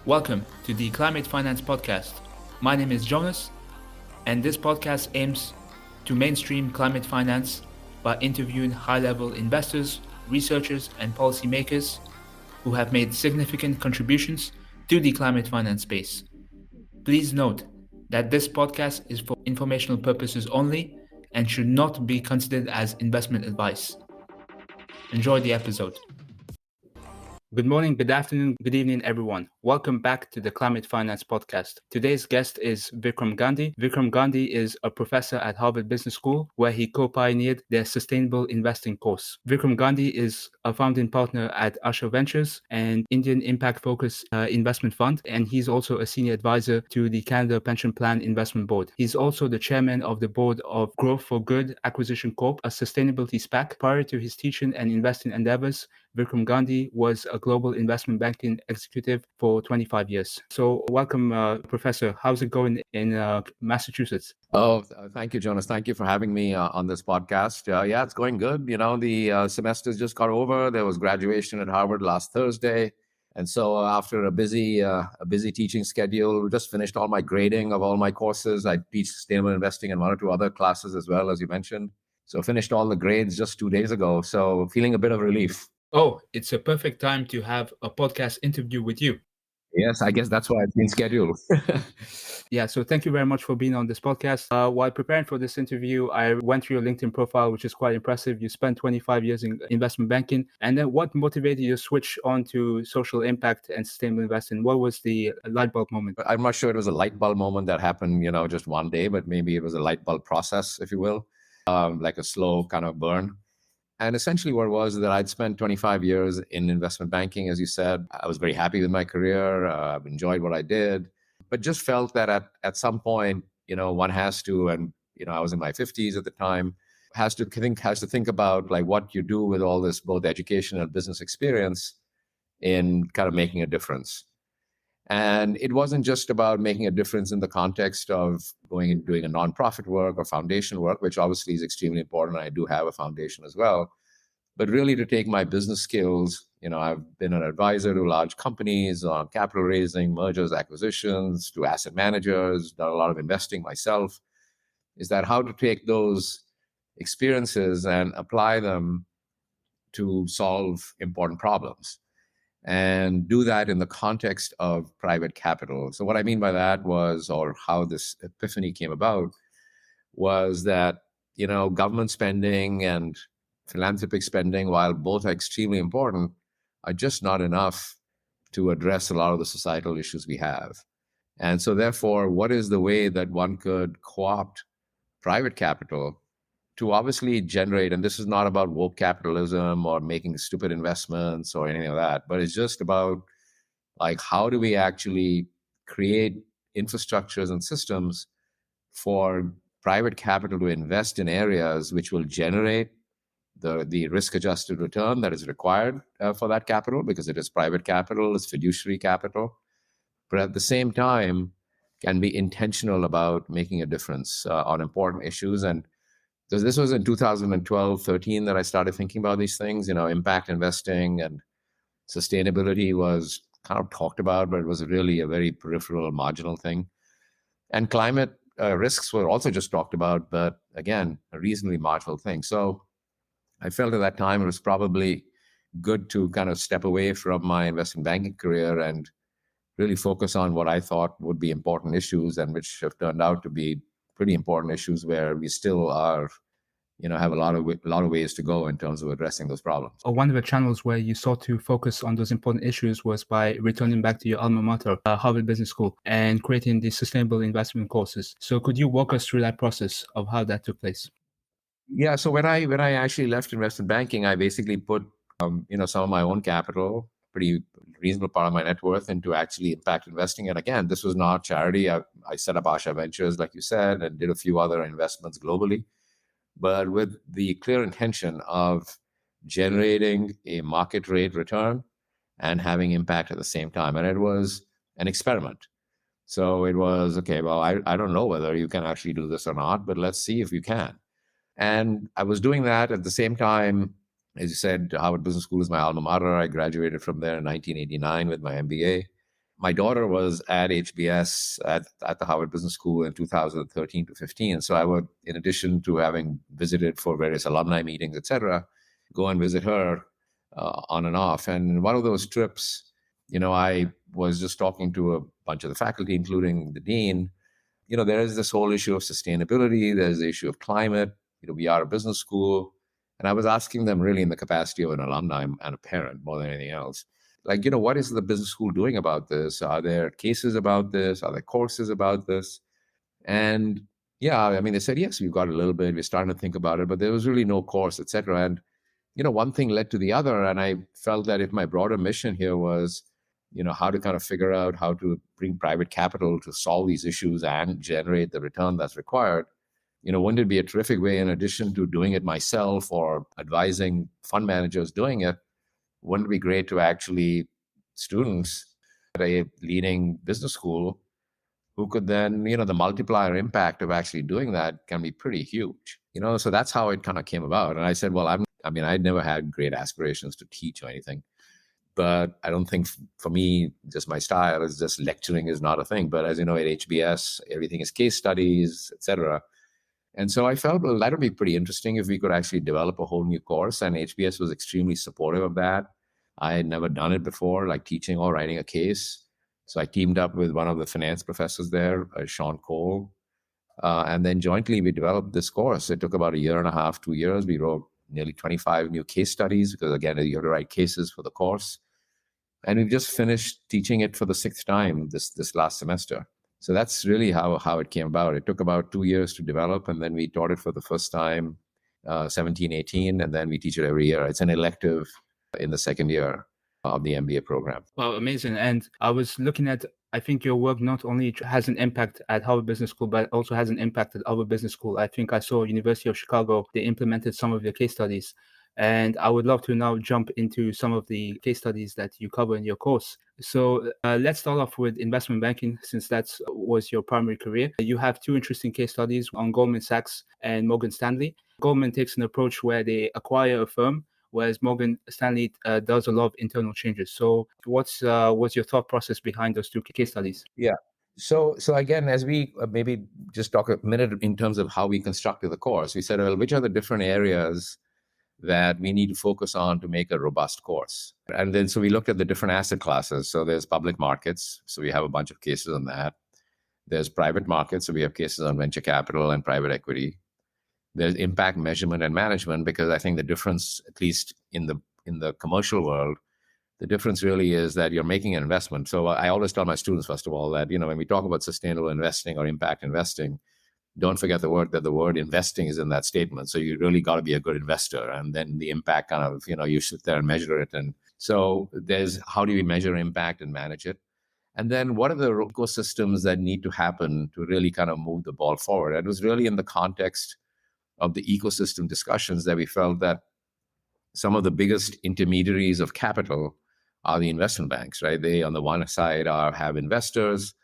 Welcome to the Climate Finance Podcast. My name is Jonas, and this podcast aims to mainstream climate finance by interviewing high-level investors, researchers, and policymakers who have made significant contributions to the climate finance space. Please note that this podcast is for informational purposes only and should not be considered as investment advice. Enjoy the episode. Good morning, good afternoon, good evening, everyone. Welcome back to the Climate Finance Podcast. Today's guest is Vikram Gandhi. Vikram Gandhi is a professor at Harvard Business School, where he co-pioneered their sustainable investing course. Vikram Gandhi is a founding partner at Asha Ventures, an Indian impact-focused investment fund, and he's also a senior advisor to the Canada Pension Plan Investment Board. He's also the chairman of the board of Growth for Good Acquisition Corp, a sustainability SPAC. Prior to his teaching and investing endeavors, Vikram Gandhi was a global investment banking executive for 25 years. So welcome, Professor. How's it going in Massachusetts? Thank you, Jonas. Thank you for having me on this podcast. Yeah, it's going good. You know, the semesters just got over. There was graduation at Harvard last Thursday. And so after a busy teaching schedule, just finished all my grading of all my courses. I teach sustainable investing and one or two other classes as well, as you mentioned. So finished all the grades just 2 days ago. So feeling a bit of relief. Oh, it's a perfect time to have a podcast interview with you. Yes, I guess that's why it's been scheduled. Yeah, so thank you very much for being on this podcast. While preparing for this interview, I went through your LinkedIn profile, which is quite impressive. You spent 25 years in investment banking. And then what motivated you to switch on to social impact and sustainable investing? What was the light bulb moment? I'm not sure it was a light bulb moment that happened, just one day, but maybe it was a light bulb process, if you will, like a slow kind of burn. And essentially what it was that I'd spent 25 years in investment banking, as you said. I was very happy with my career. I've enjoyed what I did, but just felt that at some point, one has to, and, I was in my 50s at the time, has to think about like what you do with all this, both education and business experience in kind of making a difference. And it wasn't just about making a difference in the context of going and doing a nonprofit work or foundation work, which obviously is extremely important. I do have a foundation as well, but really to take my business skills. I've been an advisor to large companies on capital raising, mergers, acquisitions, to asset managers, done a lot of investing myself. Is that how to take those experiences and apply them to solve important problems? And do that in the context of private capital. So what I mean by that was, or how this epiphany came about, was that, government spending and philanthropic spending, while both are extremely important, are just not enough to address a lot of the societal issues we have. And so therefore, what is the way that one could co-opt private capital to obviously generate, and this is not about woke capitalism or making stupid investments or anything like that, but it's just about like, how do we actually create infrastructures and systems for private capital to invest in areas which will generate the risk-adjusted return that is required for that capital, because it is private capital, it's fiduciary capital, but at the same time can be intentional about making a difference on important issues. And this was in 2012, 13 that I started thinking about these things. Impact investing and sustainability was kind of talked about, but it was really a very peripheral, marginal thing. And climate risks were also just talked about, but again, a reasonably marginal thing. So I felt at that time it was probably good to kind of step away from my investment banking career and really focus on what I thought would be important issues, and which have turned out to be pretty important issues where we still are, have a lot of ways to go in terms of addressing those problems. One of the channels where you sought to focus on those important issues was by returning back to your alma mater, Harvard Business School, and creating the sustainable investment courses. So could you walk us through that process of how that took place? Yeah. So when I actually left investment banking, I basically put, some of my own capital, pretty reasonable part of my net worth, into actually impact investing. And again, this was not charity. I set up Asha Ventures, like you said, and did a few other investments globally, but with the clear intention of generating a market rate return and having impact at the same time. And it was an experiment. So it was, okay, well, I don't know whether you can actually do this or not, but let's see if you can. And I was doing that at the same time. As you said, Harvard Business School is my alma mater. I graduated from there in 1989 with my MBA. my daughter was at HBS at the Harvard Business School in 2013 to 15. So I would, in addition to having visited for various alumni meetings, et cetera, go and visit her on and off. And one of those trips, I was just talking to a bunch of the faculty, including the dean. There is this whole issue of sustainability. There's the issue of climate. We are a business school. And I was asking them really in the capacity of an alumni and a parent more than anything else. Like, what is the business school doing about this? Are there cases about this? Are there courses about this? And yeah, I mean, they said, yes, we've got a little bit. We're starting to think about it, but there was really no course, et cetera. And, one thing led to the other. And I felt that if my broader mission here was, how to kind of figure out how to bring private capital to solve these issues and generate the return that's required, wouldn't it be a terrific way, in addition to doing it myself or advising fund managers doing it, wouldn't it be great to actually students at a leading business school who could then, the multiplier impact of actually doing that can be pretty huge, so that's how it kind of came about. And I said, well, I'd never had great aspirations to teach or anything, but I don't think for me, just my style is just lecturing is not a thing. But as you know, at HBS, everything is case studies, et cetera. And so I felt, well, that would be pretty interesting if we could actually develop a whole new course. And HBS was extremely supportive of that. I had never done it before, like teaching or writing a case. So I teamed up with one of the finance professors there, Sean Cole. And then jointly we developed this course. It took about a year and a half, 2 years. We wrote nearly 25 new case studies because, again, you have to write cases for the course. And we've just finished teaching it for the 6th time this last semester. So that's really how it came about. It took about 2 years to develop, and then we taught it for the first time 17, 18, and then we teach it every year. It's an elective in the second year of the MBA program. Wow, amazing. And I was looking at, I think your work not only has an impact at Harvard Business School, but also has an impact at other business school. I think I saw University of Chicago, they implemented some of your case studies. And I would love to now jump into some of the case studies that you cover in your course. So let's start off with investment banking, since that was your primary career. You have 2 interesting case studies on Goldman Sachs and Morgan Stanley. Goldman takes an approach where they acquire a firm, whereas Morgan Stanley does a lot of internal changes. So what's your thought process behind those 2 case studies? Yeah. So again, as we maybe just talk a minute in terms of how we constructed the course, we said, well, which are the different areas that we need to focus on to make a robust course? And then so we looked at the different asset classes. So there's public markets. So we have a bunch of cases on that. There's private markets. So we have cases on venture capital and private equity. There's impact measurement and management, because I think the difference, at least in the commercial world, the difference really is that you're making an investment. So I always tell my students, first of all, that, when we talk about sustainable investing or impact investing, don't forget the word investing is in that statement. So you really got to be a good investor. And then the impact kind of, you sit there and measure it. And so there's how do we measure impact and manage it? And then what are the ecosystems that need to happen to really kind of move the ball forward? It was really in the context of the ecosystem discussions that we felt that some of the biggest intermediaries of capital are the investment banks, right? They, on the one side, have investors,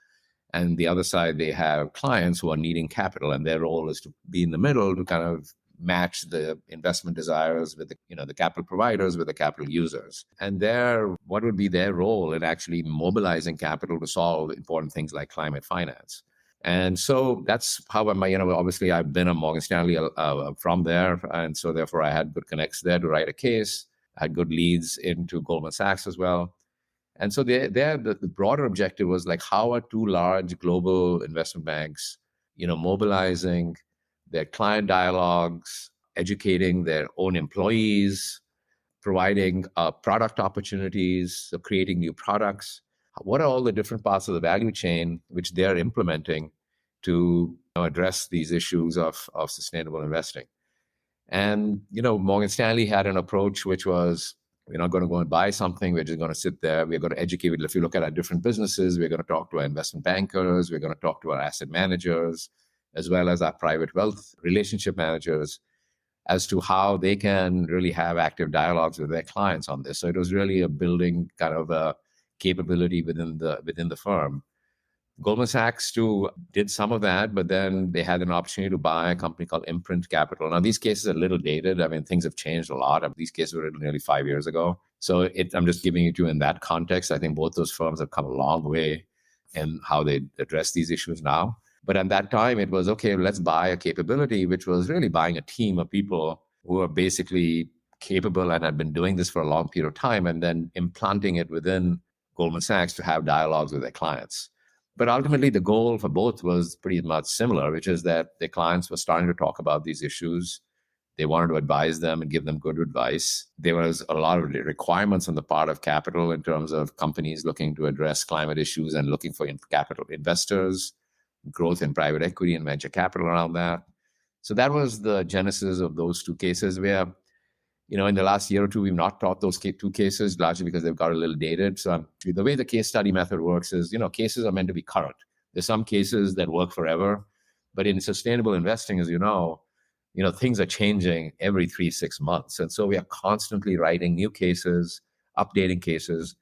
and the other side, they have clients who are needing capital, and their role is to be in the middle to kind of match the investment desires with the capital providers with the capital users. And what would be their role in actually mobilizing capital to solve important things like climate finance? And so that's how obviously I've been a Morgan Stanley from there, and so therefore I had good connects there to write a case. I had good leads into Goldman Sachs as well. And so the broader objective was like, how are 2 large global investment banks, mobilizing their client dialogues, educating their own employees, providing product opportunities, so creating new products. What are all the different parts of the value chain which they're implementing to address these issues of sustainable investing? And, Morgan Stanley had an approach which was, we're not going to go and buy something. We're just going to sit there. We're going to educate. If you look at our different businesses, we're going to talk to our investment bankers. We're going to talk to our asset managers, as well as our private wealth relationship managers, as to how they can really have active dialogues with their clients on this. So it was really a building kind of a capability within the firm. Goldman Sachs too did some of that, but then they had an opportunity to buy a company called Imprint Capital. Now, these cases are a little dated. I mean, things have changed a lot. These cases were nearly 5 years ago. So I'm just giving you in that context. I think both those firms have come a long way in how they address these issues now. But at that time, it was, okay, let's buy a capability, which was really buying a team of people who are basically capable and had been doing this for a long period of time, and then implanting it within Goldman Sachs to have dialogues with their clients. But ultimately, the goal for both was pretty much similar, which is that their clients were starting to talk about these issues. They wanted to advise them and give them good advice. There was a lot of requirements on the part of capital in terms of companies looking to address climate issues and looking for capital investors, growth in private equity and venture capital around that. So that was the genesis of those two cases where, in the last year or two, we've not taught those two cases, largely because they've got a little dated. So the way the case study method works is, cases are meant to be current. There's some cases that work forever, but in sustainable investing, as you know, things are changing every 3-6 months. And so we are constantly writing new cases, updating cases.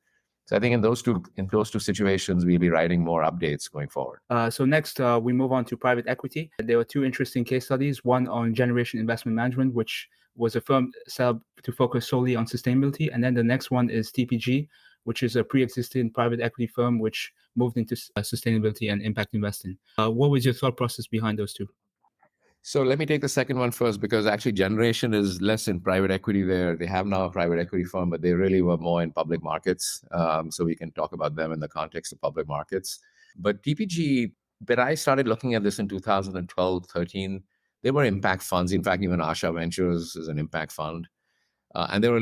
So I think in those two situations, we'll be writing more updates going forward. So next, we move on to private equity. There were two interesting case studies, one on Generation Investment Management, which was a firm set up to focus solely on sustainability. And then the next one is TPG, which is a pre-existing private equity firm which moved into sustainability and impact investing. What was your thought process behind those two? So let me take the second one first, because actually Generation is less in private equity there. They have now a private equity firm, but they really were more in public markets. So we can talk about them in the context of public markets. But TPG, but I started looking at this in 2012, 13. They were impact funds. In fact, even Asha Ventures is an impact fund. And there were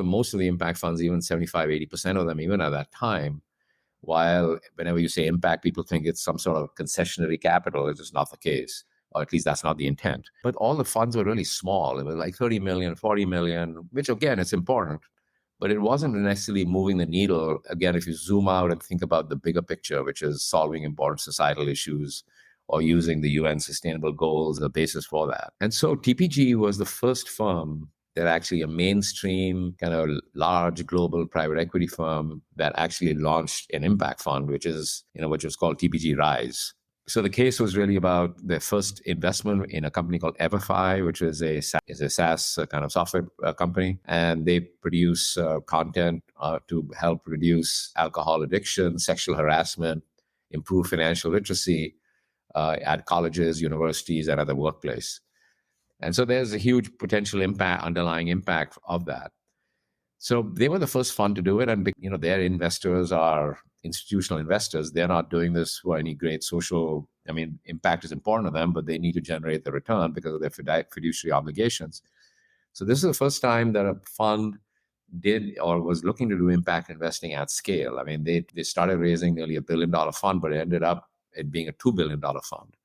most of the impact funds, even 75, 80% of them, even at that time. While whenever you say impact, people think it's some sort of concessionary capital. It's just not the case. Or at least that's not the intent. But all the funds were really small. It was like 30 million, 40 million, which again, it's important, but it wasn't necessarily moving the needle. Again, if you zoom out and think about the bigger picture, which is solving important societal issues or using the UN Sustainable Goals as a basis for that. And so TPG was the first firm that actually a mainstream kind of large global private equity firm that actually launched an impact fund, which was called TPG Rise. So the case was really about their first investment in a company called Everfi, which is a SaaS kind of software company. And they produce content to help reduce alcohol addiction, sexual harassment, improve financial literacy at colleges, universities, and at the workplace. And so there's a huge potential underlying impact of that. So they were the first fund to do it. And, their investors are institutional investors. They're not doing this for any great social, impact is important to them, but they need to generate the return because of their fiduciary obligations. So this is the first time that a fund did or was looking to do impact investing at scale. They started raising nearly $1 billion fund, but it ended up being a $2 billion fund.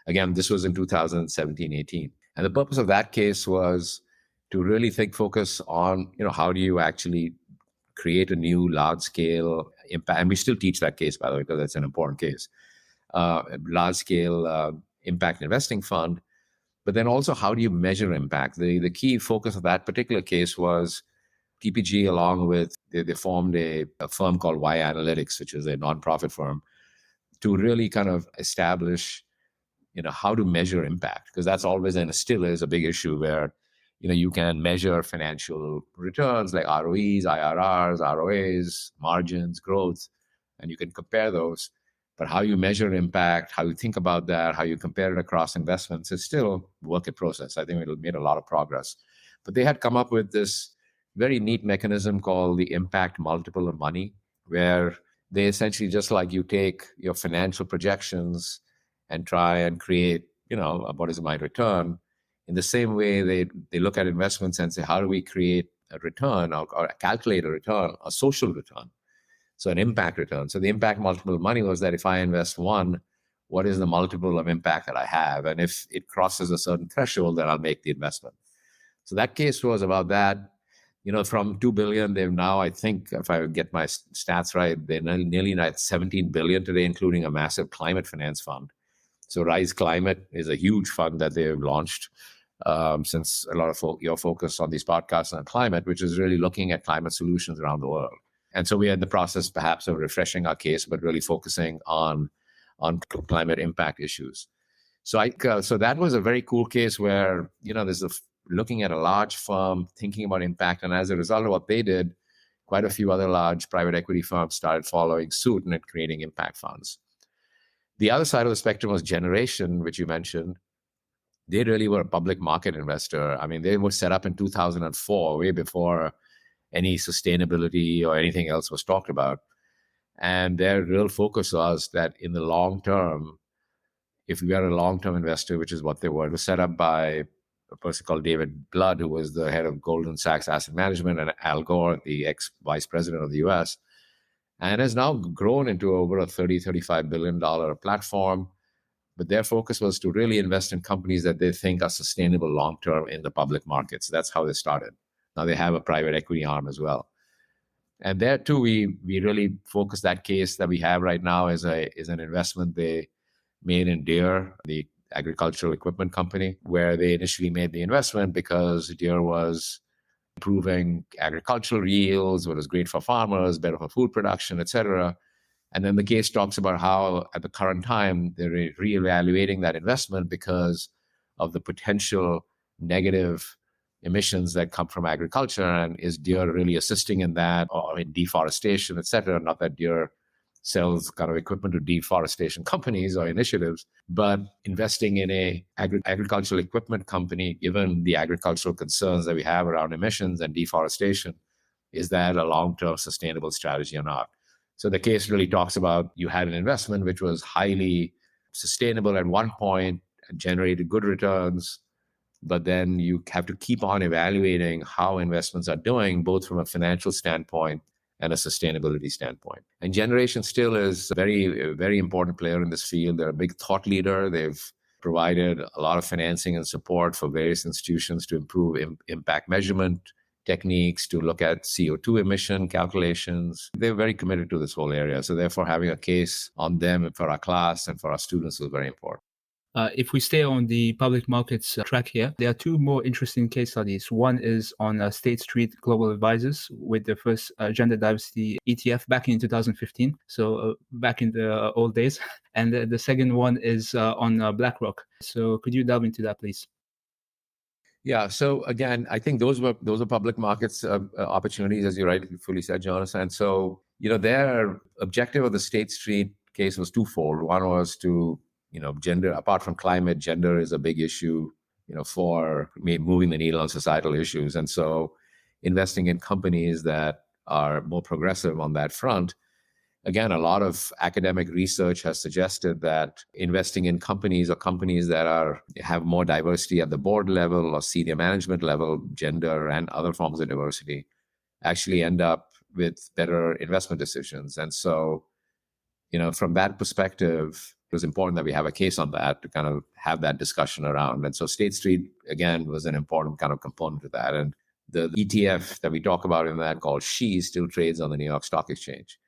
Again, this was in 2017, 18. And the purpose of that case was to really focus on, how do you actually create a new large-scale impact? And we still teach that case, by the way, because it's an important case. Large-scale impact investing fund. But then also, how do you measure impact? The key focus of that particular case was TPG, along with, they formed a firm called Y Analytics, which is a nonprofit firm, to really kind of establish, how to measure impact. Because that's always and still is a big issue where, you can measure financial returns like ROEs, IRRs, ROAs, margins, growth, and you can compare those. But how you measure impact, how you think about that, how you compare it across investments is still a work in process. I think it made a lot of progress. But they had come up with this very neat mechanism called the impact multiple of money, where they essentially, just like you take your financial projections and try and create, what is my return? In the same way, they look at investments and say, how do we create a return or calculate a return, a social return? So an impact return. So the impact multiple of money was that if I invest one, what is the multiple of impact that I have? And if it crosses a certain threshold, then I'll make the investment. So that case was about that. From 2 billion, they've now, I think, if I get my stats right, they're nearly at 17 billion today, including a massive climate finance fund. So Rise Climate is a huge fund that they've launched since a lot of your focus on these podcasts on climate, which is really looking at climate solutions around the world. And so we are in the process perhaps of refreshing our case, but really focusing on on climate impact issues. So that was a very cool case where, looking at a large firm thinking about impact. And as a result of what they did, quite a few other large private equity firms started following suit and creating impact funds. The other side of the spectrum was Generation, which you mentioned. They really were a public market investor. I mean, they were set up in 2004, way before any sustainability or anything else was talked about. And their real focus was that in the long term, if we are a long-term investor, which is what they were, it was set up by a person called David Blood, who was the head of Goldman Sachs Asset Management, and Al Gore, the ex-vice president of the US, and has now grown into over a $35 billion platform. But their focus was to really invest in companies that they think are sustainable long-term in the public markets. That's how they started. Now they have a private equity arm as well. And there too, we really focus that case that we have right now is an investment they made in Deere, the agricultural equipment company, where they initially made the investment because Deere was improving agricultural yields, what was great for farmers, better for food production, et cetera. And then the case talks about how at the current time, they're reevaluating that investment because of the potential negative emissions that come from agriculture. And is Deere really assisting in that, or in deforestation, et cetera? Not that Deere sells kind of equipment to deforestation companies or initiatives, but investing in a agricultural equipment company, given the agricultural concerns that we have around emissions and deforestation, is that a long-term sustainable strategy or not? So the case really talks about you had an investment which was highly sustainable at one point and generated good returns, but then you have to keep on evaluating how investments are doing, both from a financial standpoint and a sustainability standpoint. And Generation still is a very important player in this field. They're a big thought leader. They've provided a lot of financing and support for various institutions to improve impact measurement techniques, to look at CO2 emission calculations. They're very committed to this whole area. So therefore, having a case on them for our class and for our students was very important. If we stay on the public markets track here, there are two more interesting case studies. One is on State Street Global Advisors with the first gender diversity ETF back in 2015, so back in the old days. And the second one is on BlackRock. So could you delve into that, please? Yeah. So again, I think those are public markets opportunities, as you rightfully said, Jonas. And so, their objective of the State Street case was twofold. One was to gender, apart from climate, gender is a big issue, for moving the needle on societal issues. And so investing in companies that are more progressive on that front. Again, a lot of academic research has suggested that investing in companies or companies that have more diversity at the board level or senior management level, gender and other forms of diversity, actually end up with better investment decisions. And so, from that perspective, it was important that we have a case on that to kind of have that discussion around. And so State Street, again, was an important kind of component to that. And the ETF that we talk about in that, called SHE, still trades on the New York Stock Exchange.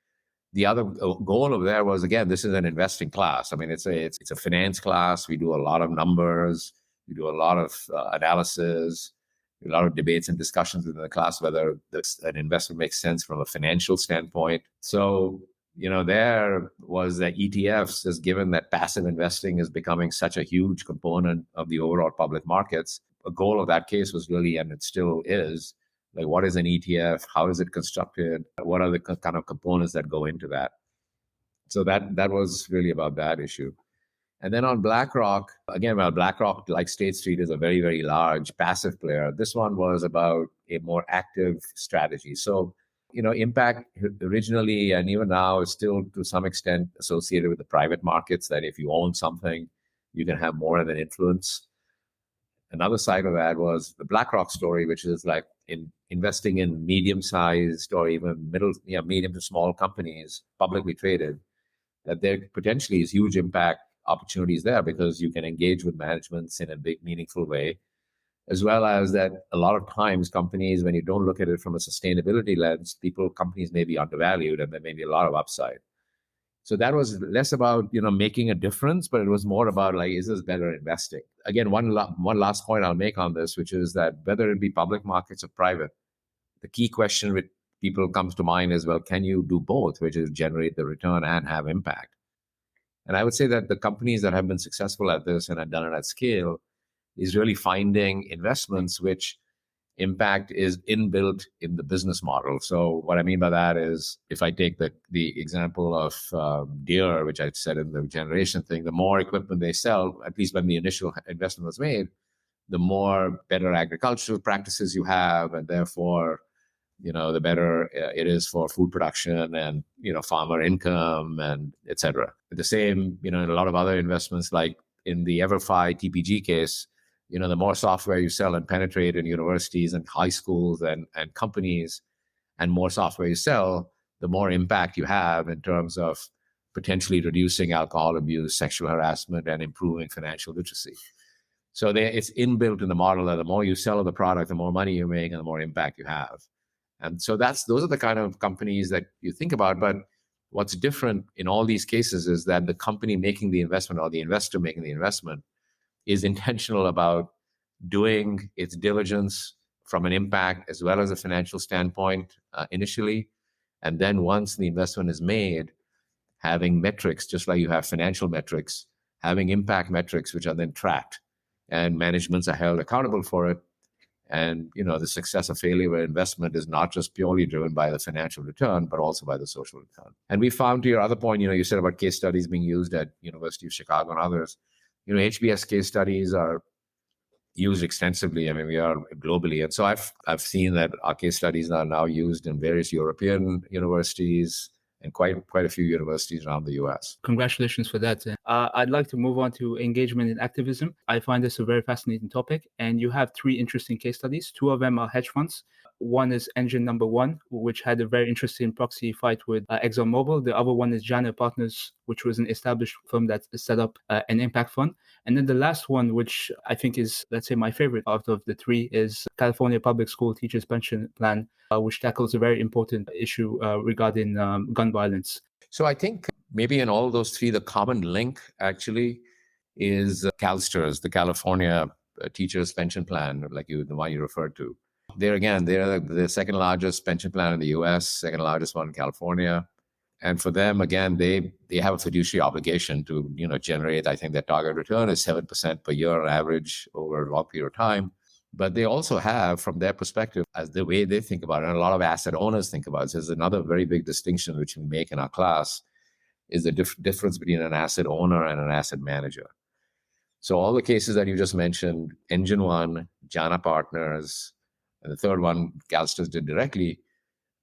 The other goal of there was, again, this is an investing class. I mean, it's a finance class. We do a lot of numbers. We do a lot of analysis, a lot of debates and discussions within the class, whether an investment makes sense from a financial standpoint. So, there was that ETFs, is given that passive investing is becoming such a huge component of the overall public markets. A goal of that case was really, and it still is, like, what is an ETF? How is it constructed? What are the kind of components that go into that? So that was really about that issue. And then on BlackRock, again, well, BlackRock, like State Street, is a very, very large passive player. This one was about a more active strategy. So, impact originally and even now is still to some extent associated with the private markets, that if you own something, you can have more of an influence. Another side of that was the BlackRock story, which is like in investing in medium-sized or even medium to small companies, publicly traded, that there potentially is huge impact opportunities there because you can engage with managements in a big, meaningful way, as well as that a lot of times companies, when you don't look at it from a sustainability lens, companies may be undervalued and there may be a lot of upside. So that was less about, making a difference, but it was more about, like, is this better investing? Again, one last point I'll make on this, which is that whether it be public markets or private, the key question with people comes to mind is, well, can you do both, which is generate the return and have impact? And I would say that the companies that have been successful at this and have done it at scale is really finding investments which impact is inbuilt in the business model. So what I mean by that is, if I take the example of Deere, which I said in the generation thing, the more equipment they sell, at least when the initial investment was made, the more better agricultural practices you have, and therefore, the better it is for food production and, farmer income and et cetera. The same, in a lot of other investments, like in the EverFi TPG case, the more software you sell and penetrate in universities and high schools and companies, and more software you sell, the more impact you have in terms of potentially reducing alcohol abuse, sexual harassment, and improving financial literacy. So it's inbuilt in the model that the more you sell of the product, the more money you make and the more impact you have. And so those are the kind of companies that you think about. But what's different in all these cases is that the company making the investment or the investor making the investment is intentional about doing its diligence from an impact as well as a financial standpoint initially. And then once the investment is made, having metrics, just like you have financial metrics, having impact metrics, which are then tracked, and managements are held accountable for it. And, the success or failure of an investment is not just purely driven by the financial return, but also by the social return. And we found, to your other point, you said about case studies being used at University of Chicago and others, HBS case studies are used extensively. I mean, we are globally. And so I've seen that our case studies are now used in various European universities and quite a few universities around the US. Congratulations for that. I'd like to move on to engagement in activism. I find this a very fascinating topic. And you have 3 interesting case studies. 2 of them are hedge funds. One is Engine Number One, which had a very interesting proxy fight with ExxonMobil. The other one is Jana Partners, which was an established firm that set up an impact fund. And then the last one, which I think is, let's say, my favorite out of the 3, is California Public School Teachers Pension Plan, which tackles a very important issue regarding gun violence. So I think maybe in all those 3, the common link actually is CalSTRS, the California Teachers Pension Plan, like the one you referred to. They're the second largest pension plan in the US, second largest one in California. And for them, again, they have a fiduciary obligation to, generate, I think their target return is 7% per year on average over a long period of time. But they also have, from their perspective, as the way they think about it, and a lot of asset owners think about it, there's another very big distinction which we make in our class, is the difference between an asset owner and an asset manager. So all the cases that you just mentioned, Engine One, Jana Partners, and the third one, CalSTRS did directly,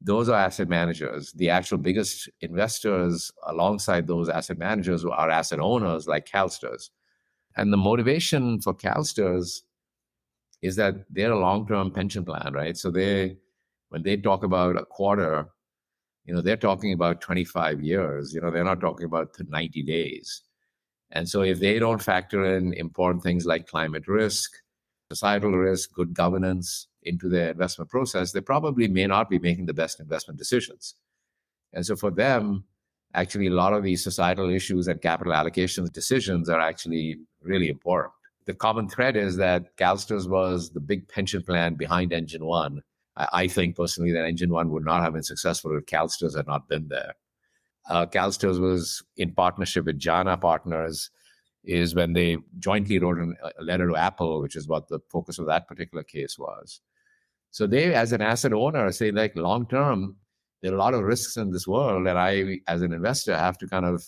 those are asset managers. The actual biggest investors alongside those asset managers are asset owners like CalSTRS. And the motivation for CalSTRS is that they're a long-term pension plan, right? So when they talk about a quarter, they're talking about 25 years. They're not talking about 90 days. And so if they don't factor in important things like climate risk, societal risk, good governance into their investment process, they probably may not be making the best investment decisions. And so for them, actually, a lot of these societal issues and capital allocation decisions are actually really important. The common thread is that CalSTRS was the big pension plan behind Engine One. I think personally that Engine One would not have been successful if CalSTRS had not been there. CalSTRS was in partnership with Jana Partners, is when they jointly wrote a letter to Apple, which is what the focus of that particular case was. So they, as an asset owner, say, like, long term, there are a lot of risks in this world, and I, as an investor, have to kind of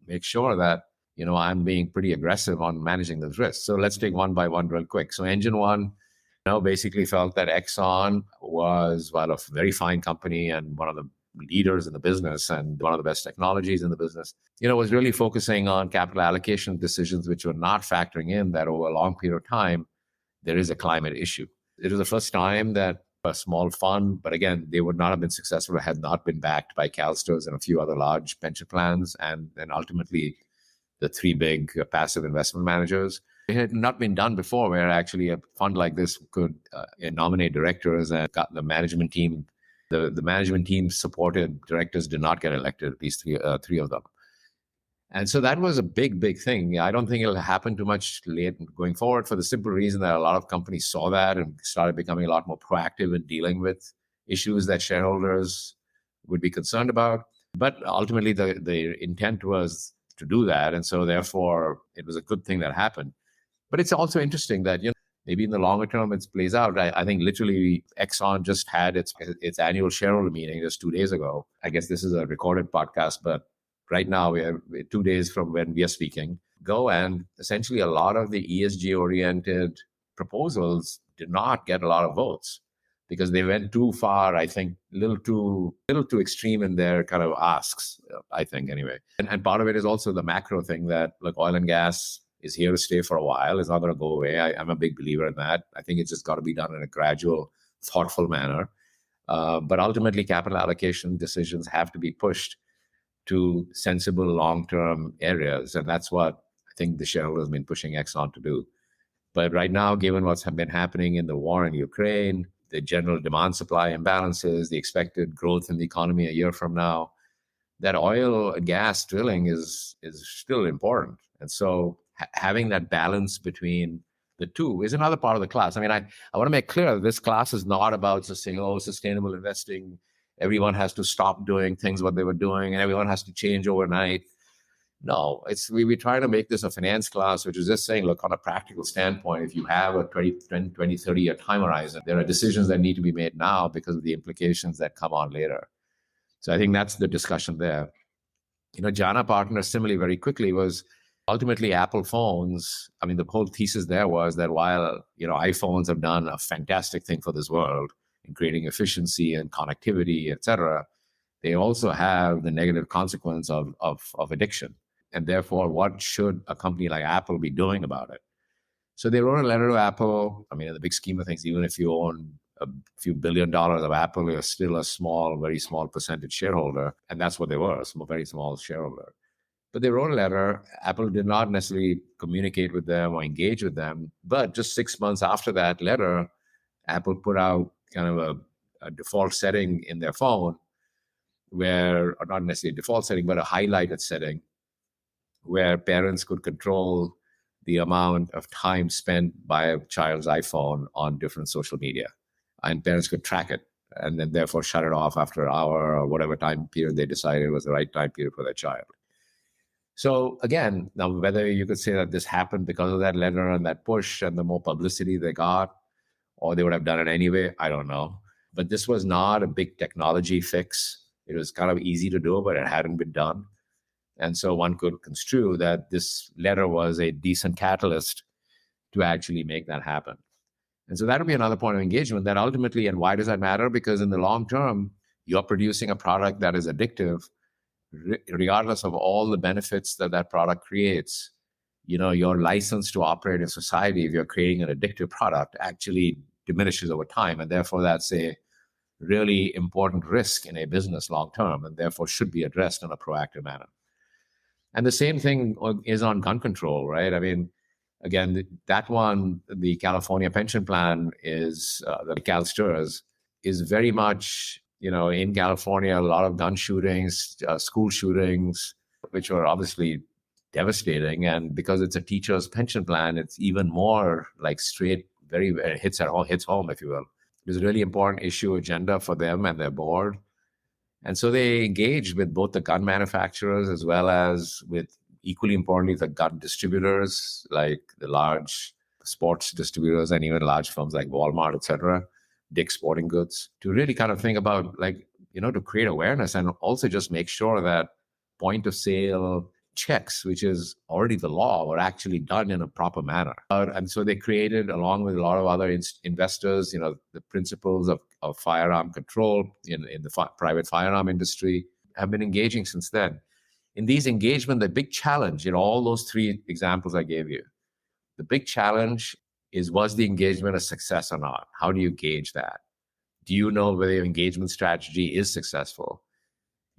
make sure that, I'm being pretty aggressive on managing those risks. So let's take one by one real quick. So Engine One, basically felt that Exxon was, well, a very fine company and one of the leaders in the business and one of the best technologies in the business, was really focusing on capital allocation decisions, which were not factoring in that over a long period of time, there is a climate issue. It was the first time that a small fund, but again, they would not have been successful had not been backed by CalSTRS and a few other large pension plans, and then ultimately the 3 big passive investment managers. It had not been done before, where actually a fund like this could nominate directors and got the management team. The management team supported directors did not get elected, at least 3 of them. And so that was a big, big thing. I don't think it'll happen too much late going forward, for the simple reason that a lot of companies saw that and started becoming a lot more proactive in dealing with issues that shareholders would be concerned about. But ultimately, the intent was to do that. And so therefore, it was a good thing that happened. But it's also interesting that, maybe in the longer term, it plays out. I think literally Exxon just had its annual shareholder meeting just 2 days ago. I guess this is a recorded podcast, but right now we're 2 days from when we are speaking. And essentially a lot of the ESG-oriented proposals did not get a lot of votes because they went too far, I think, a little too extreme in their kind of asks, I think, anyway. And part of it is also the macro thing that, look, oil and gas is here to stay for a while. It's not going to go away. I'm a big believer in that. I think it's just got to be done in a gradual, thoughtful manner. But ultimately, capital allocation decisions have to be pushed to sensible long-term areas. And that's what I think the shareholders have been pushing Exxon to do. But right now, given what's been happening in the war in Ukraine, the general demand-supply imbalances, the expected growth in the economy a year from now, that oil and gas drilling is still important. And so having that balance between the two is another part of the class. I mean, I want to make clear that this class is not about just saying, sustainable investing. Everyone has to stop doing things what they were doing and everyone has to change overnight. No, we're trying to make this a finance class, which is just saying, look, on a practical standpoint, if you have a 20, 30 year time horizon, there are decisions that need to be made now because of the implications that come on later. So I think that's the discussion there. Jana Partners, similarly, very quickly was ultimately Apple phones. I mean, the whole thesis there was that while, iPhones have done a fantastic thing for this world in creating efficiency and connectivity, et cetera, they also have the negative consequence of addiction. And therefore, what should a company like Apple be doing about it? So they wrote a letter to Apple. I mean, in the big scheme of things, even if you own a few $1 billion of Apple, you're still a very small percentage shareholder. And that's what they were, a very small shareholder. But they wrote a letter. Apple did not necessarily communicate with them or engage with them. But just 6 months after that letter, Apple put out kind of a default setting in their phone or not necessarily a default setting, but a highlighted setting where parents could control the amount of time spent by a child's iPhone on different social media. And parents could track it and then therefore shut it off after an hour or whatever time period they decided was the right time period for their child. So again, now whether you could say that this happened because of that letter and that push and the more publicity they got, or they would have done it anyway, I don't know. But this was not a big technology fix. It was kind of easy to do, but it hadn't been done. And so one could construe that this letter was a decent catalyst to actually make that happen. And so that'll be another point of engagement that ultimately, and why does that matter? Because in the long term, you're producing a product that is addictive, regardless of all the benefits that product creates. Your license to operate in society, if you're creating an addictive product, actually diminishes over time. And therefore, that's a really important risk in a business long term, and therefore should be addressed in a proactive manner. And the same thing is on gun control, right? I mean, again, that one, the California pension plan is, the CalSTRS, is very much, in California, a lot of gun shootings, school shootings, which were obviously devastating. And because it's a teacher's pension plan, it's even more like straight, hits home, if you will. It was a really important issue agenda for them and their board. And so they engaged with both the gun manufacturers as well as with, equally importantly, the gun distributors, like the large sports distributors and even large firms like Walmart, et cetera, Dick's Sporting Goods, to really kind of think about, to create awareness and also just make sure that point of sale checks, which is already the law, were actually done in a proper manner. And so they created, along with a lot of other investors, the principles of firearm control in the private firearm industry, have been engaging since then. In these engagements, the big challenge in all those three examples I gave you, the big challenge is, was the engagement a success or not? How do you gauge that? Do you know whether your engagement strategy is successful?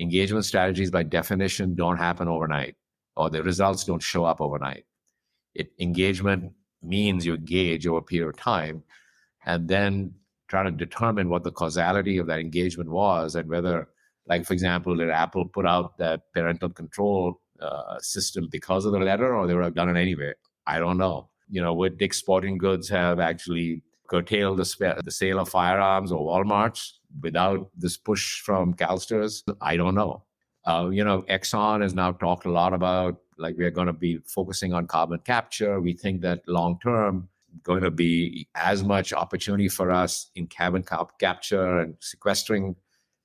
Engagement strategies, by definition, don't happen overnight, or the results don't show up overnight. Engagement means you engage over a period of time and then try to determine what the causality of that engagement was and whether, like, for example, did Apple put out that parental control system because of the letter, or they would have done it anyway? I don't know. Would Dick's Sporting Goods have actually curtailed the sale of firearms or Walmarts without this push from CalSTRS? I don't know. Exxon has now talked a lot about like we're going to be focusing on carbon capture. We think that long term going to be as much opportunity for us in carbon capture and sequestering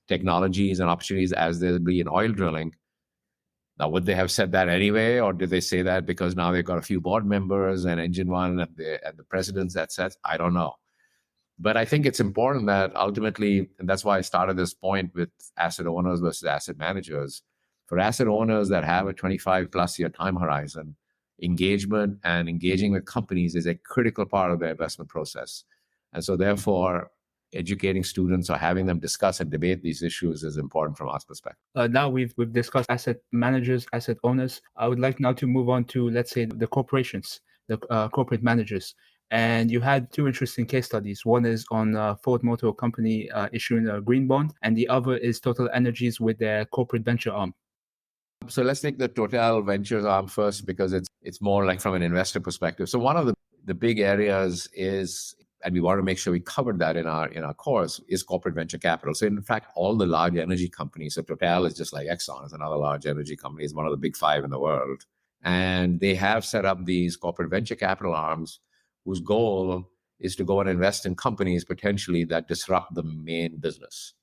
technologies and opportunities as there'll be in oil drilling. Now, would they have said that anyway, or did they say that because now they've got a few board members and Engine One and the presidents that says? I don't know. But I think it's important that ultimately, and that's why I started this point with asset owners versus asset managers. For asset owners that have a 25 plus year time horizon, engagement and engaging with companies is a critical part of their investment process. And so therefore, educating students or having them discuss and debate these issues is important from our perspective. Now we've discussed asset managers, asset owners. I would like now to move on to, let's say, the corporations, the corporate managers. And you had two interesting case studies. One is on Ford Motor Company issuing a green bond, and the other is Total Energies with their corporate venture arm. So let's take the Total Ventures arm first, because it's more like from an investor perspective. So one of the big areas is, and we want to make sure we covered that in our course, is corporate venture capital. So in fact, all the large energy companies, so Total is just like Exxon, is another large energy company, is one of the big five in the world. And they have set up these corporate venture capital arms whose goal is to go and invest in companies potentially that disrupt the main business,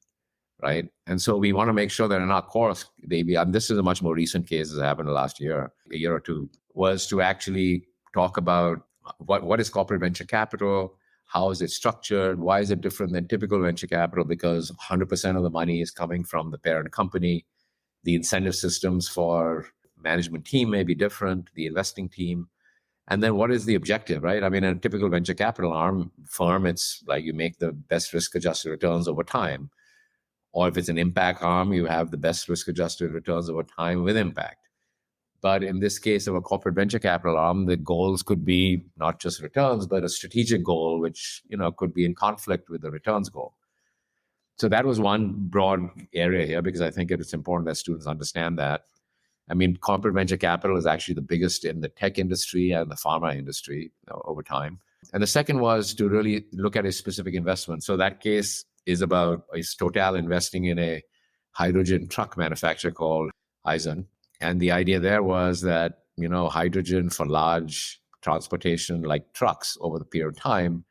right? And so we want to make sure that in our course, and this is a much more recent case that happened last year, a year or two, was to actually talk about what is corporate venture capital, how is it structured, why is it different than typical venture capital, because 100% of the money is coming from the parent company. The incentive systems for management team may be different, the investing team. And then what is the objective, right? I mean, in a typical venture capital firm, it's like you make the best risk-adjusted returns over time. Or if it's an impact arm, you have the best risk-adjusted returns over time with impact. But in this case of a corporate venture capital arm, the goals could be not just returns, but a strategic goal, which could be in conflict with the returns goal. So that was one broad area here, because I think it's important that students understand that. I mean, corporate venture capital is actually the biggest in the tech industry and the pharma industry over time. And the second was to really look at a specific investment. So that case is Total investing in a hydrogen truck manufacturer called Hyzon. And the idea there was that, hydrogen for large transportation like trucks over the period of time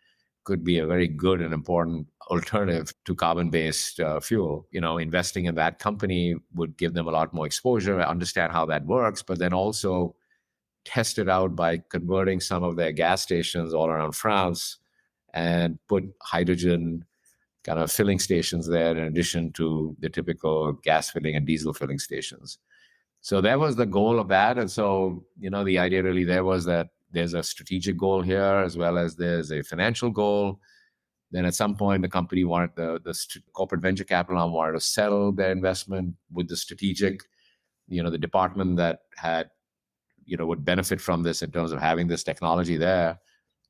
could be a very good and important alternative to carbon-based fuel. Investing in that company would give them a lot more exposure, understand how that works, but then also test it out by converting some of their gas stations all around France and put hydrogen kind of filling stations there in addition to the typical gas filling and diesel filling stations. So that was the goal of that. And so, the idea really there was that there's a strategic goal here as well as there's a financial goal. Then at some point, the company wanted the corporate venture capital arm wanted to settle their investment with the strategic, the department that had, would benefit from this in terms of having this technology there.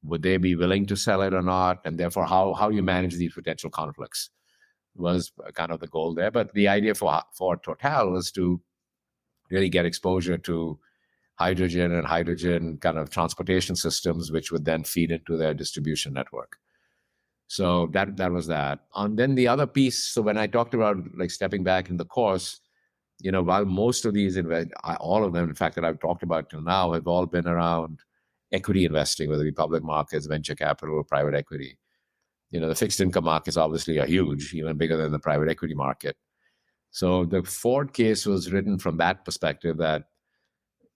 Would they be willing to sell it or not? And therefore, how you manage these potential conflicts was kind of the goal there. But the idea for Total was to really get exposure to hydrogen and hydrogen kind of transportation systems, which would then feed into their distribution network. So that was that. And then the other piece, so when I talked about like stepping back in the course, while most of these, all of them, in fact, that I've talked about till now have all been around equity investing, whether it be public markets, venture capital, or private equity. The fixed income markets obviously are huge, even bigger than the private equity market. So the Ford case was written from that perspective, that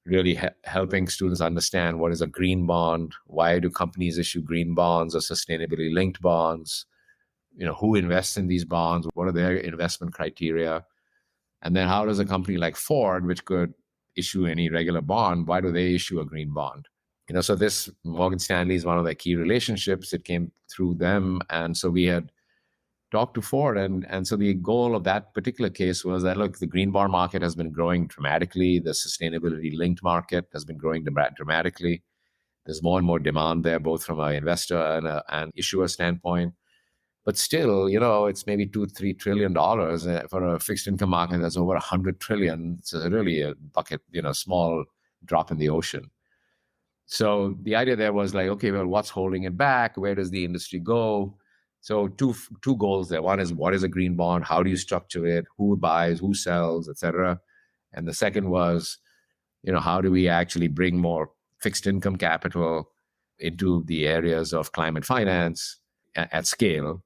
really helping students understand what is a green bond, why do companies issue green bonds or sustainability linked bonds, who invests in these bonds, what are their investment criteria, and then how does a company like Ford, which could issue any regular bond, why do they issue a green bond? So this Morgan Stanley is one of their key relationships. It came through them, and so we had talked to Ford, and so the goal of that particular case was that, look, the green bond market has been growing dramatically. The sustainability linked market has been growing dramatically. There's more and more demand there, both from an investor and issuer standpoint. But still, it's maybe $2-3 trillion for a fixed income market that's over $100 trillion. It's really a bucket, small drop in the ocean. So the idea there was like, okay, well, what's holding it back? Where does the industry go? So two goals there. One is, what is a green bond? How do you structure it? Who buys? Who sells? Et cetera. And the second was, how do we actually bring more fixed income capital into the areas of climate finance at scale,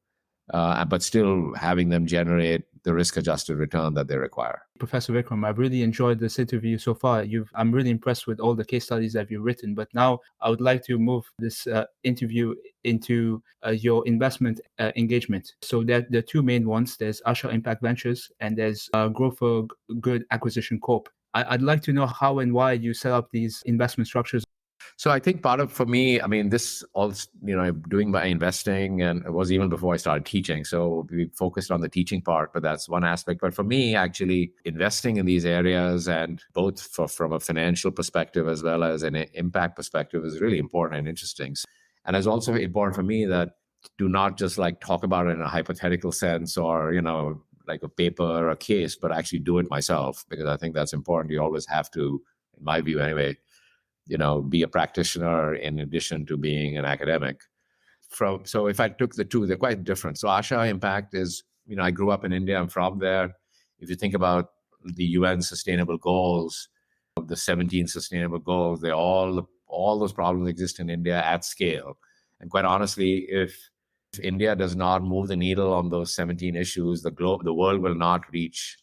but still having them generate the risk-adjusted return that they require. Professor Vikram, I've really enjoyed this interview so far. I'm really impressed with all the case studies that you've written. But now I would like to move this interview into your investment engagement. So there are two main ones. There's Asha Impact Ventures and there's Growth for Good Acquisition Corp. I'd like to know how and why you set up these investment structures. So I think part of, for me, this also, doing my investing, and it was even before I started teaching. So we focused on the teaching part, but that's one aspect. But for me, actually investing in these areas, and both from a financial perspective as well as an impact perspective, is really important and interesting. And it's also important for me that do not just like talk about it in a hypothetical sense or, like a paper or a case, but actually do it myself, because I think that's important. You always have to, in my view anyway, be a practitioner in addition to being an academic. So if I took the two, they're quite different. So Asha Impact is, I grew up in India, I'm from there. If you think about the UN Sustainable Goals, the 17 Sustainable Goals, all those problems exist in India at scale. And quite honestly, if India does not move the needle on those 17 issues, the world will not reach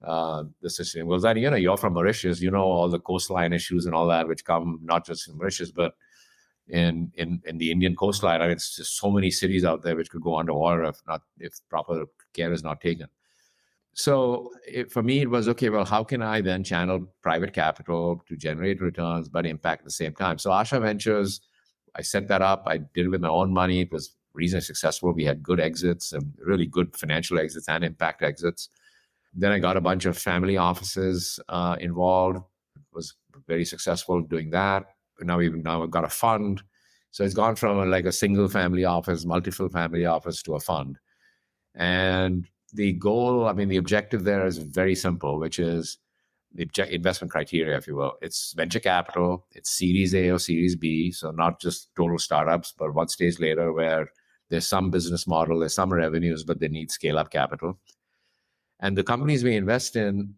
the sustainable goals. And you're from Mauritius, all the coastline issues and all that, which come not just in Mauritius, but in the Indian coastline. It's just so many cities out there which could go underwater if proper care is not taken. So for me, it was, okay, well, how can I then channel private capital to generate returns but impact at the same time? So Asha Ventures, I set that up. I did it with my own money. It was reasonably successful. We had good exits, and really good financial exits and impact exits. Then I got a bunch of family offices involved. It was very successful doing that. Now I've got a fund. So it's gone from like a single family office, multiple family office, to a fund. And the goal, the objective there is very simple, which is the investment criteria, if you will. It's venture capital, it's Series A or Series B. So not just total startups, but one stage later where there's some business model, there's some revenues, but they need scale up capital. And the companies we invest in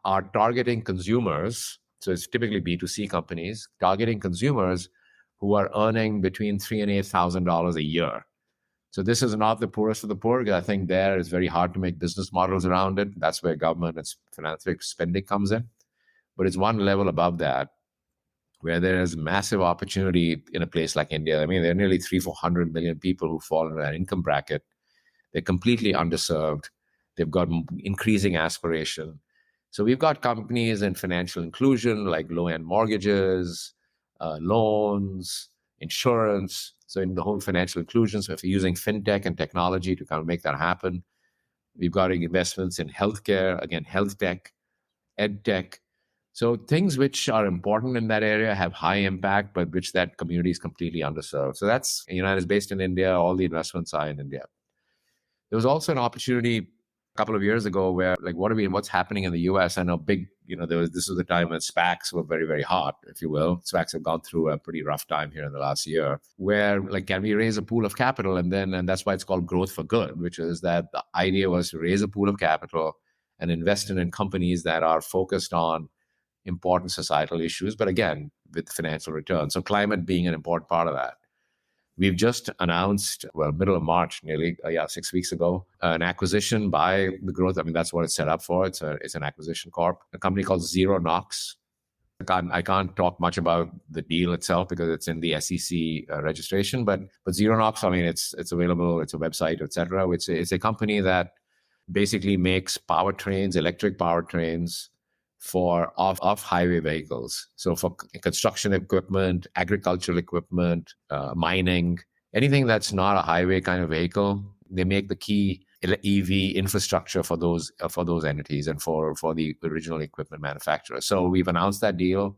are targeting consumers. So it's typically B2C companies targeting consumers who are earning between $3,000 and $8,000 a year. So this is not the poorest of the poor, because I think there it's very hard to make business models around it. That's where government and philanthropic spending comes in. But it's one level above that, where there is massive opportunity in a place like India. There are nearly 300-400 million people who fall in that income bracket. They're completely underserved. They've got increasing aspiration. So we've got companies in financial inclusion, like low-end mortgages, loans, insurance. So in the whole financial inclusion, so if you're using fintech and technology to kind of make that happen. We've got investments in healthcare, again, health tech, ed tech. So things which are important in that area have high impact, but which that community is completely underserved. So that's, it's based in India. All the investments are in India. There was also an opportunity a couple of years ago where, like, what's happening in the US? I know this was the time when SPACs were very, very hot, if you will. SPACs have gone through a pretty rough time here in the last year, where, like, can we raise a pool of capital? And that's why it's called Growth for Good, which is that the idea was to raise a pool of capital and invest in companies that are focused on important societal issues, but again, with financial return. So climate being an important part of that. We've just announced, middle of March, nearly 6 weeks ago, an acquisition by the Growth. That's what it's set up for. It's an acquisition corp, a company called ZeroNox. I can't talk much about the deal itself because it's in the SEC registration, but ZeroNox, it's available. It's a website, etc. It's a company that basically makes powertrains, electric powertrains for off-highway vehicles. So for construction equipment, agricultural equipment, mining, anything that's not a highway kind of vehicle, they make the key EV infrastructure for those entities and for the original equipment manufacturer. So we've announced that deal.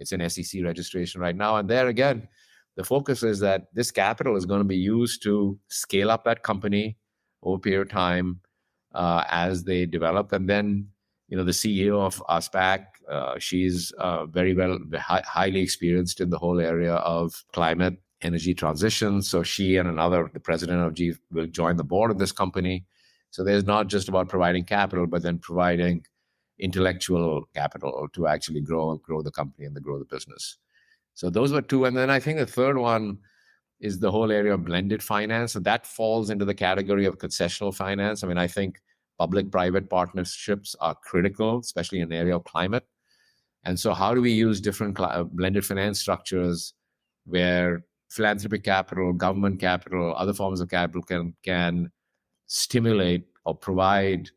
It's an SEC registration right now. And there again, the focus is that this capital is going to be used to scale up that company over a period of time as they develop. And then the CEO of our SPAC, she's very highly experienced in the whole area of climate energy transition. So she and the president of G, will join the board of this company. So there's not just about providing capital, but then providing intellectual capital to actually grow the company and grow the business. So those were two. And then I think the third one is the whole area of blended finance. So that falls into the category of concessional finance. I mean, I think public-private partnerships are critical, especially in the area of climate. And so how do we use different blended finance structures where philanthropic capital, government capital, other forms of capital can stimulate or provide,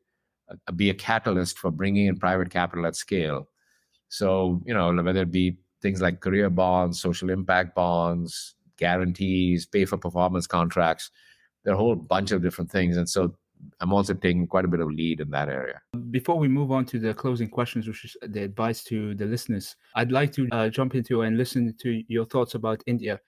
be a catalyst for bringing in private capital at scale. So, whether it be things like career bonds, social impact bonds, guarantees, pay for performance contracts, there are a whole bunch of different things. And so I'm also taking quite a bit of lead in that area. Before we move on to the closing questions, which is the advice to the listeners, I'd like to jump into and listen to your thoughts about India.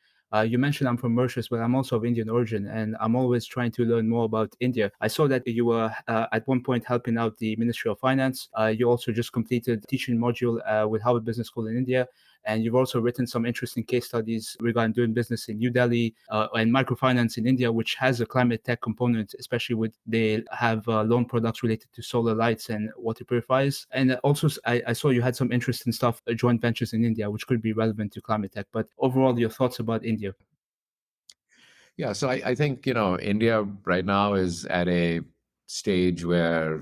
You mentioned I'm from Mauritius, but I'm also of Indian origin, and I'm always trying to learn more about India. I saw that you were at one point helping out the Ministry of Finance. You also just completed a teaching module with Harvard Business School in India. And you've also written some interesting case studies regarding doing business in New Delhi and microfinance in India, which has a climate tech component, especially with they have loan products related to solar lights and water purifiers. And also, I saw you had some interesting stuff, joint ventures in India, which could be relevant to climate tech. But overall, your thoughts about India? Yeah, so I think, India right now is at a stage where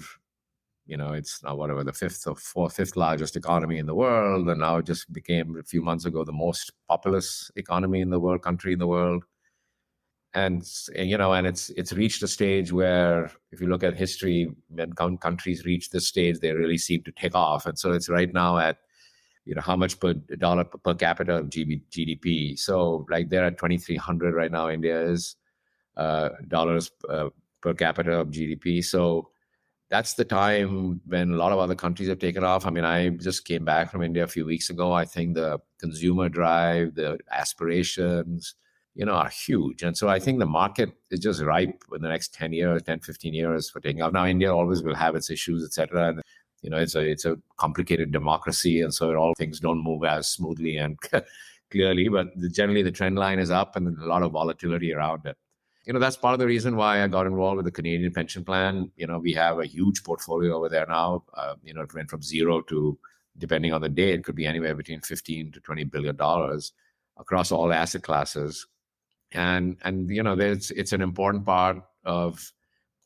it's now whatever the fifth largest economy in the world, and now it just became a few months ago the most populous economy in the world, country in the world, and it's reached a stage where, if you look at history, when countries reach this stage, they really seem to take off, and so it's right now at how much per dollar per capita of GDP. So like they're at 2,300 right now. India is dollars per capita of GDP. So that's the time when a lot of other countries have taken off. I mean, I just came back from India a few weeks ago. I think the consumer drive, the aspirations, are huge. And so I think the market is just ripe in the next 10 years, 10, 15 years for taking off. Now, India always will have its issues, et cetera. And, it's a complicated democracy. And so all things don't move as smoothly and clearly, but generally the trend line is up and a lot of volatility around it. That's part of the reason why I got involved with the Canadian pension plan. We have a huge portfolio over there now. It went from zero to, depending on the day, it could be anywhere between $15 to $20 billion across all asset classes. And it's an important part of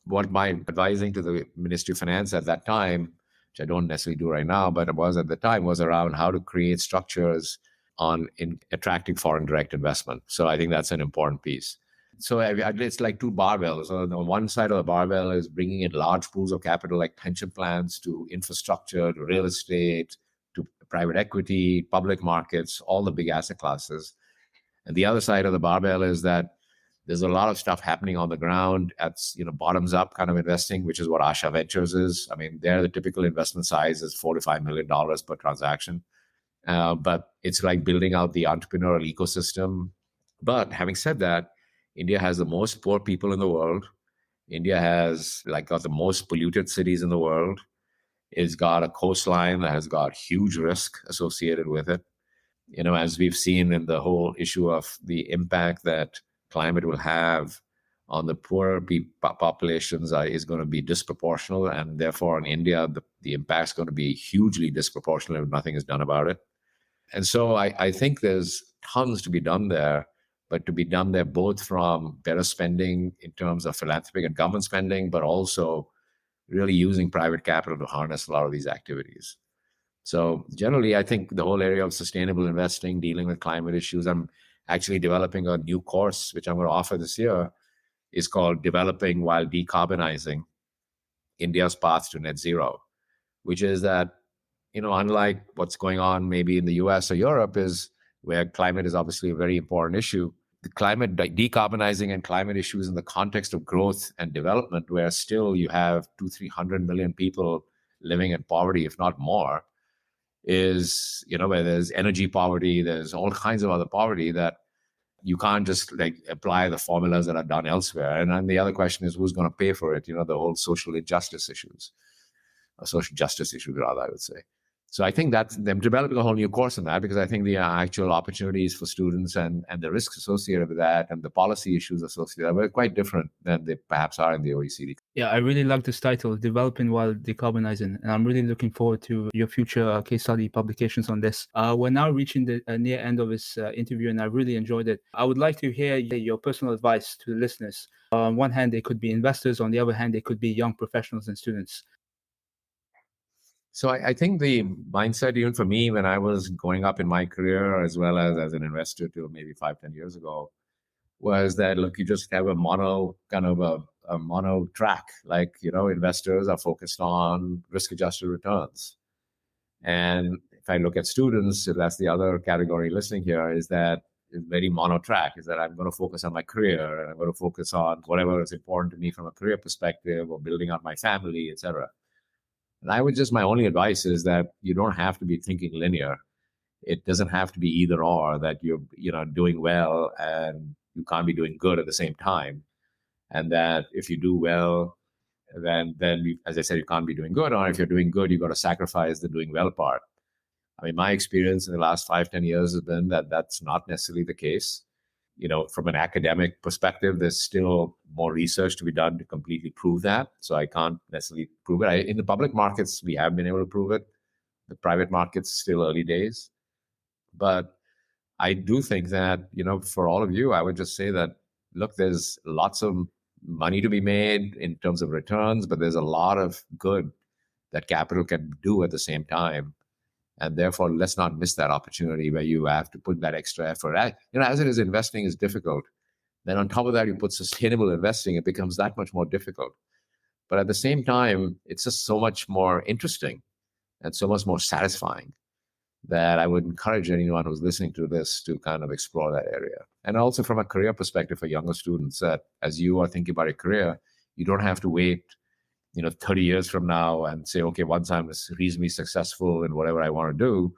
what my advising to the Ministry of Finance at that time, which I don't necessarily do right now, but it was at the time, was around how to create structures in attracting foreign direct investment. So I think that's an important piece. So it's like two barbells. On the one side of the barbell is bringing in large pools of capital like pension plans to infrastructure, to real estate, to private equity, public markets, all the big asset classes. And the other side of the barbell is that there's a lot of stuff happening on the ground at bottoms up kind of investing, which is what Asha Ventures is. I mean, there the typical investment size is $4 to $5 million per transaction. But it's like building out the entrepreneurial ecosystem. But having said that, India has the most poor people in the world. India has got the most polluted cities in the world. It's got a coastline that has got huge risk associated with it. As we've seen in the whole issue of the impact that climate will have on the poorer populations is going to be disproportional. And therefore in India, the impact is going to be hugely disproportionate if nothing is done about it. And so I think there's tons to be done there. But to be done there both from better spending in terms of philanthropic and government spending, but also really using private capital to harness a lot of these activities. So generally, I think the whole area of sustainable investing, dealing with climate issues, I'm actually developing a new course, which I'm going to offer this year, is called Developing While Decarbonizing, India's Path to Net Zero, which is that, unlike what's going on maybe in the US or Europe, is where climate is obviously a very important issue. The climate decarbonizing and climate issues in the context of growth and development, where still you have 200-300 million people living in poverty, if not more, is, where there's energy poverty, there's all kinds of other poverty that you can't just apply the formulas that are done elsewhere. And then the other question is who's going to pay for it? The whole social justice issues rather, I would say. So I think that they're developing a whole new course on that, because I think the actual opportunities for students and the risks associated with that and the policy issues associated with that are quite different than they perhaps are in the OECD. Yeah, I really like this title, Developing While Decarbonizing, and I'm really looking forward to your future case study publications on this. We're now reaching the near end of this interview, and I really enjoyed it. I would like to hear your personal advice to the listeners. On one hand, they could be investors. On the other hand, they could be young professionals and students. So I think the mindset, even for me, when I was going up in my career, as well as an investor till maybe 5-10 years ago, was that, look, you just have a mono track. Like, investors are focused on risk adjusted returns. And if I look at students, if that's the other category listening here, is that it's very mono track, is that I'm going to focus on my career, and I'm going to focus on whatever is important to me from a career perspective, or building out my family, etc. And my only advice is that you don't have to be thinking linear. It doesn't have to be either or, that you're, doing well and you can't be doing good at the same time. And that if you do well, then as I said, you can't be doing good. Or if you're doing good, you've got to sacrifice the doing well part. I mean, my experience in the last 5-10 years has been that that's not necessarily the case. From an academic perspective, there's still more research to be done to completely prove that. So I can't necessarily prove it. In the public markets, we have been able to prove it. The private markets, still early days. But I do think that, for all of you, I would just say that, look, there's lots of money to be made in terms of returns, but there's a lot of good that capital can do at the same time. And therefore, let's not miss that opportunity where you have to put that extra effort. As it is, investing is difficult. Then on top of that, you put sustainable investing, it becomes that much more difficult. But at the same time, it's just so much more interesting and so much more satisfying that I would encourage anyone who's listening to this to kind of explore that area. And also from a career perspective for younger students, that as you are thinking about a career, you don't have to wait 30 years from now and say, okay, once I'm reasonably successful in whatever I want to do,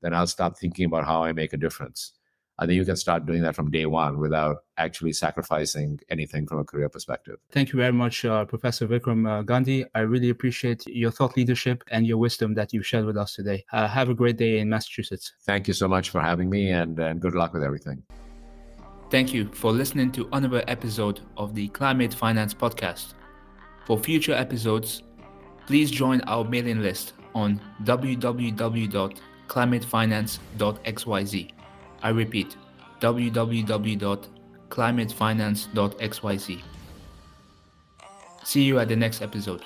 then I'll start thinking about how I make a difference. I think you can start doing that from day one without actually sacrificing anything from a career perspective. Thank you very much, Professor Vikram Gandhi. I really appreciate your thought leadership and your wisdom that you've shared with us today. Have a great day in Massachusetts. Thank you so much for having me, and good luck with everything. Thank you for listening to another episode of the Climate Finance Podcast. For future episodes, please join our mailing list on www.climatefinance.xyz. I repeat, www.climatefinance.xyz. See you at the next episode.